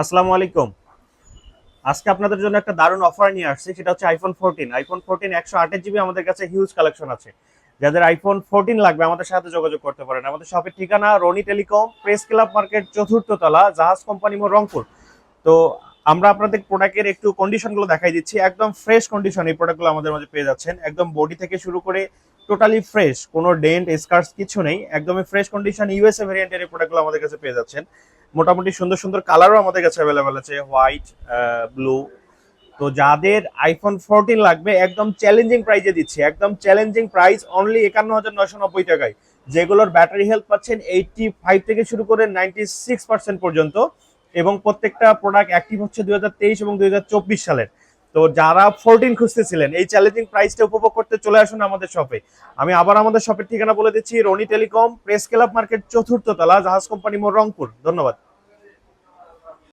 আসসালামু আলাইকুম। আজকে আপনাদের জন্য একটা দারুণ অফার নিয়ে আসছি, সেটা হচ্ছে আইফোন 14 128 জিবি। আমাদের কাছে হিউজ কালেকশন আছে। যাদের আইফোন 14 লাগবে আমাদের সাথে যোগাযোগ করতে পারেন। আমাদের শপের ঠিকানা Roni telecom, press club market, চতুর্থ তলা, জাহাজ কোম্পানি মোড়, রংপুর। তো আমরা আপনাদের প্রোডাক্টের একটু কন্ডিশনগুলো দেখাই দিচ্ছি। একদম ফ্রেশ কন্ডিশন এই প্রোডাক্টগুলো আমাদের মাঝে পেয়ে যাচ্ছেন। একদম বডি থেকে শুরু করে টোটালি ফ্রেশ, কোনো ডেন্ট স্কার্স কিছু নেই, একদমই ফ্রেশ কন্ডিশন। ইউএসএ ভেরিয়েন্টের এই প্রোডাক্টগুলো আমাদের কাছে পেয়ে যাচ্ছেন। মোটামুটি সুন্দর সুন্দর কালারও আমাদের কাছে অ্যাভেলেবেল আছে, হোয়াইট, ব্লু। তো যাদের আইফোন 14 লাগবে একদম চ্যালেঞ্জিং প্রাইজে দিচ্ছি, একদম চ্যালেঞ্জিং প্রাইস, অনলি 51,990 টাকায়। যেগুলোর ব্যাটারি হেলথ পাচ্ছেন 85 থেকে শুরু করে 96% পর্যন্ত, এবং প্রত্যেকটা প্রোডাক্ট অ্যাক্টিভ হচ্ছে 2023 এবং 2024 সালের। তো যারা 14 খুঁজতেছিলেন এই চ্যালেঞ্জিং প্রাইসটা উপভোগ করতে চলে আসুন আমাদের শপে। আমি আবার আমাদের শপের ঠিকানা বলে দিচ্ছি, Roni telecom, press club market, চতুর্থ তলা, জাহাজ কোম্পানি মোড়, রংপুর। ধন্যবাদ।